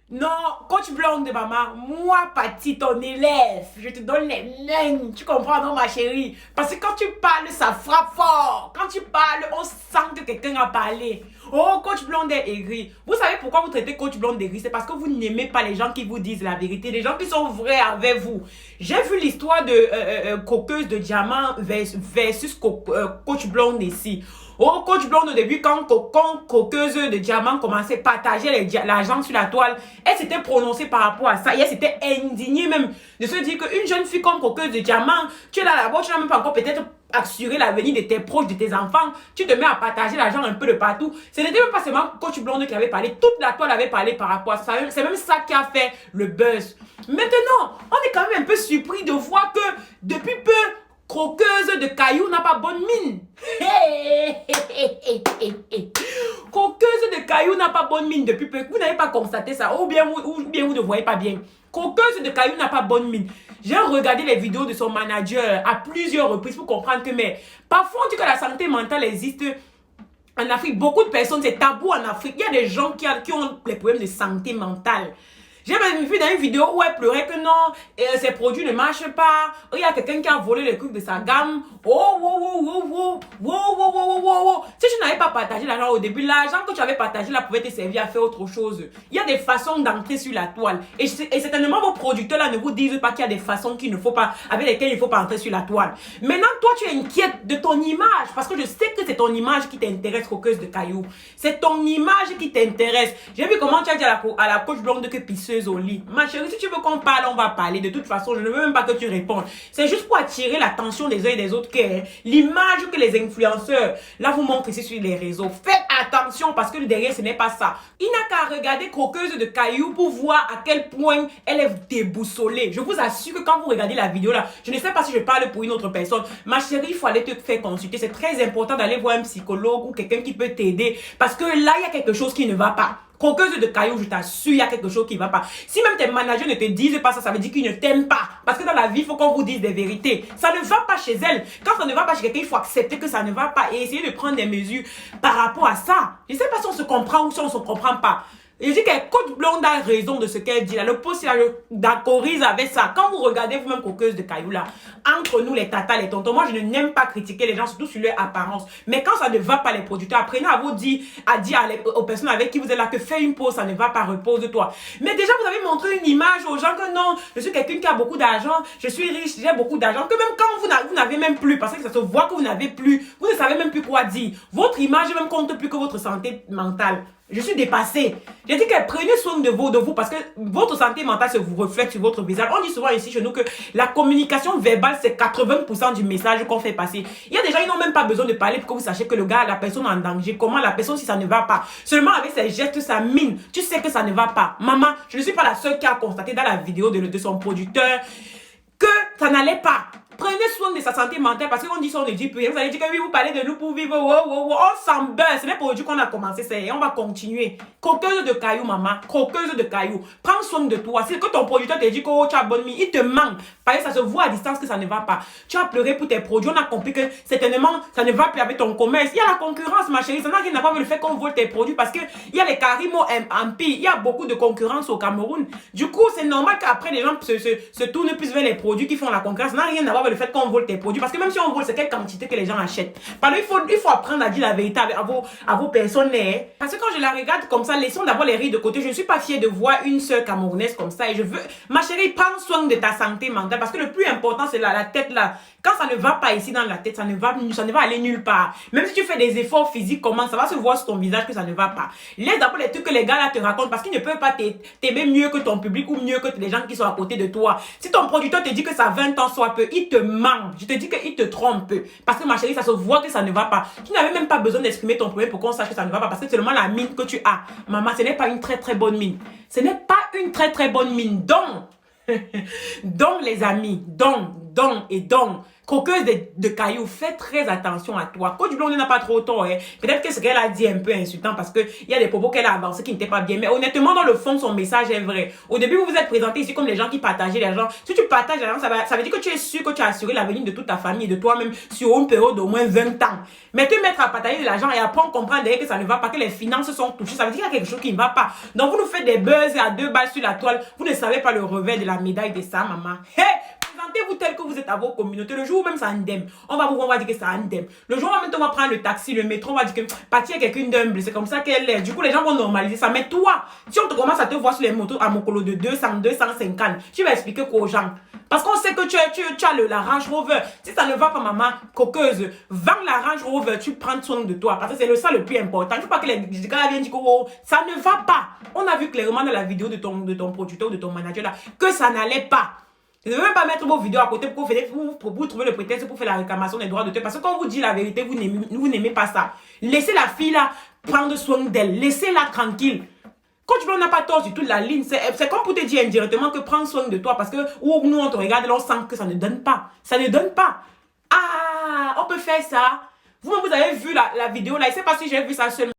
Non, coach blonde de maman, moi, Patty, ton élève, je te donne les mains, tu comprends, non, ma chérie? Parce que quand tu parles, ça frappe fort. Quand tu parles, on sent que quelqu'un a parlé. Oh, coach blonde est aigri. Vous savez pourquoi vous traitez coach blonde aigri? C'est parce que vous n'aimez pas les gens qui vous disent la vérité, les gens qui sont vrais avec vous. J'ai vu l'histoire de coqueuse de diamant versus coach blonde ici. Oh, coach blonde, au début, quand coqueuse de diamant commençait à partager l'argent sur la toile, elle s'était prononcée par rapport à ça. Et elle s'était indignée même de se dire qu'une jeune fille comme coqueuse de diamant, tu es là-bas, tu n'as même pas encore peut-être assuré l'avenir de tes proches, de tes enfants. Tu te mets à partager l'argent un peu de partout. Ce n'était même pas seulement coach blonde qui avait parlé. Toute la toile avait parlé par rapport à ça. C'est même ça qui a fait le buzz. Maintenant, on est quand même un peu surpris de voir que depuis peu, croqueuse de cailloux n'a pas bonne mine. Croqueuse de cailloux n'a pas bonne mine depuis peu. Vous n'avez pas constaté ça. Ou bien vous ne voyez pas bien. Croqueuse de cailloux n'a pas bonne mine. J'ai regardé les vidéos de son manager à plusieurs reprises pour comprendre que, mais parfois on dit que la santé mentale existe en Afrique. Beaucoup de personnes, c'est tabou en Afrique. Il y a des gens qui ont des problèmes de santé mentale. J'ai même vu dans une vidéo où elle pleurait que non, ses produits ne marchent pas. Il y a quelqu'un qui a volé les trucs de sa gamme. Si tu n'avais pas partagé l'argent au début, l'argent que tu avais partagé là pouvait te servir à faire autre chose. Il y a des façons d'entrer sur la toile. Et certainement vos producteurs là ne vous disent pas qu'il y a des façons qu'il ne faut pas, avec lesquelles il ne faut pas entrer sur la toile. Maintenant, toi, tu es inquiète de ton image. Parce que je sais que c'est ton image qui t'intéresse, croqueuse de cailloux. C'est ton image qui t'intéresse. J'ai vu comment tu as dit à la coach blonde que pisseuse au lit. Ma chérie, si tu veux qu'on parle, on va parler. De toute façon, je ne veux même pas que tu répondes. C'est juste pour attirer l'attention des uns et des autres que l'image que les influenceurs là vous montrent ici sur les réseaux. Faites attention parce que derrière, ce n'est pas ça. Il n'a qu'à regarder croqueuse de cailloux pour voir à quel point elle est déboussolée. Je vous assure que quand vous regardez la vidéo là, je ne sais pas si je parle pour une autre personne. Ma chérie, il faut aller te faire consulter. C'est très important d'aller voir un psychologue ou quelqu'un qui peut t'aider parce que là, il y a quelque chose qui ne va pas. Croqueuse de cailloux, je t'assure, il y a quelque chose qui ne va pas. Si même tes managers ne te disent pas ça, ça veut dire qu'ils ne t'aiment pas. Parce que dans la vie, il faut qu'on vous dise des vérités. Ça ne va pas chez elle. Quand ça ne va pas chez quelqu'un, il faut accepter que ça ne va pas et essayer de prendre des mesures par rapport à ça. Je ne sais pas si on se comprend ou si on ne se comprend pas. Et je dis que coach blonde a raison de ce qu'elle dit là. Le post, il a d'accorise avec ça. Quand vous regardez vous-même coqueuse de cailloux là, entre nous les tatas, les tontons, moi je n'aime pas critiquer les gens, surtout sur leur apparence. Mais quand ça ne va pas les producteurs, apprenez à vous dire, aux personnes avec qui vous êtes là que fais une pause, ça ne va pas, repose-toi. Mais déjà vous avez montré une image aux gens que non, je suis quelqu'un qui a beaucoup d'argent, je suis riche, j'ai beaucoup d'argent, que même quand vous n'avez même plus, parce que ça se voit que vous n'avez plus, vous ne savez même plus quoi dire. Votre image même compte plus que votre santé mentale. Je suis dépassée. J'ai dit que prenez soin de vous parce que votre santé mentale se vous reflète sur votre visage. On dit souvent ici chez nous que la communication verbale, c'est 80% du message qu'on fait passer. Il y a des gens qui n'ont même pas besoin de parler pour que vous sachiez que le gars, la personne est en danger. Comment la personne, si ça ne va pas. Seulement avec ses gestes, sa mine, tu sais que ça ne va pas. Maman, je ne suis pas la seule qui a constaté dans la vidéo de son producteur que ça n'allait pas. Prenez soin de sa santé mentale parce qu'on dit ça, on ne dit plus. Vous allez dire que oui, vous parlez de nous pour vivre. On s'en baisse. Ce n'est pas aujourd'hui qu'on a commencé ça et on va continuer. Croqueuse de cailloux, maman. Croqueuse de cailloux. Prends soin de toi. C'est que ton producteur te dit que oh, tu as bonne mine. Il te manque. Parce que ça se voit à distance que ça ne va pas. Tu as pleuré pour tes produits. On a compris que certainement, ça ne va plus avec ton commerce. Il y a la concurrence, ma chérie. Ça n'a rien à voir avec le fait qu'on vole tes produits parce qu'il y a les Karimo Empire. Il y a beaucoup de concurrence au Cameroun. Du coup, c'est normal qu'après, les gens se tournent plus vers les produits qui font la concurrence. Ça n'a rien à voir avec le fait qu'on vole tes produits. Parce que même si on vole, c'est quelle quantité que les gens achètent. Parce qu'il faut apprendre à dire la vérité à vos personnes. Parce que quand je la regarde comme ça, laissons d'abord les rires de côté. Je ne suis pas fière de voir une sœur camerounaise comme ça. Et je veux, ma chérie, prends soin de ta santé mentale. Parce que le plus important, c'est la tête là. Quand ça ne va pas ici dans la tête, ça ne va aller nulle part. Même si tu fais des efforts physiques, comment ça va se voir sur ton visage que ça ne va pas. Laisse d'abord les trucs que les gars là te racontent parce qu'ils ne peuvent pas t'aimer mieux que ton public ou mieux que les gens qui sont à côté de toi. Si ton producteur te dit que ça a 20 ans soit peu, il te ment. Je te dis qu'il te trompe. Parce que ma chérie, ça se voit que ça ne va pas. Tu n'avais même pas besoin d'exprimer ton problème pour qu'on sache que ça ne va pas parce que c'est seulement la mine que tu as. Maman, ce n'est pas une très très bonne mine. Ce n'est pas une très très bonne mine. Donc, les amis, donc. Coqueuse de cailloux, fais très attention à toi. Coach Blonde n'a pas trop tort. Hein. Peut-être que ce qu'elle a dit est un peu insultant parce qu'il y a des propos qu'elle a avancés qui n'étaient pas bien. Mais honnêtement, dans le fond, son message est vrai. Au début, vous vous êtes présenté ici comme les gens qui partageaient l'argent. Si tu partages l'argent, ça veut dire que tu es sûr que tu as assuré l'avenir de toute ta famille et de toi-même sur une période d'au moins 20 ans. Mais te mettre à partager de l'argent et après on comprend derrière que ça ne va pas, que les finances sont touchées, ça veut dire qu'il y a quelque chose qui ne va pas. Donc vous nous faites des buzz à 2 balles sur la toile. Vous ne savez pas le revers de la médaille de ça, maman. Hey! Présentez-vous tel que vous êtes à vos communautés. Le jour où même ça indemne, on va dire que ça indemne. Le jour où même on va prendre le taxi, le métro, on va dire que Patty est quelqu'un d'humble. C'est comme ça qu'elle est. Du coup, les gens vont normaliser ça. Mais toi, si on te commence à te voir sur les motos à Mokolo de 200, 250, tu vas expliquer quoi aux gens? Parce qu'on sait que tu as la Range Rover. Si ça ne va pas, maman, coqueuse, vends la Range Rover, tu prends soin de toi. Parce que c'est ça le plus important. Il ne faut pas que les gars viennent dire que oh, ça ne va pas. On a vu clairement dans la vidéo de ton producteur ou de ton manager là que ça n'allait pas. Ne devez même pas mettre vos vidéos à côté pour vous trouver le prétexte pour faire la réclamation des droits d'auteur. Parce que quand on vous dit la vérité, vous n'aimez pas ça. Laissez la fille là prendre soin d'elle. Laissez-la tranquille. Quand tu n'a pas tort sur toute la ligne, c'est comme pour te dire indirectement que prends soin de toi. Parce que nous, on te regarde et on sent que ça ne donne pas. Ça ne donne pas. Ah, on peut faire ça. Vous avez vu la vidéo là. Je ne sais pas si j'ai vu ça seulement.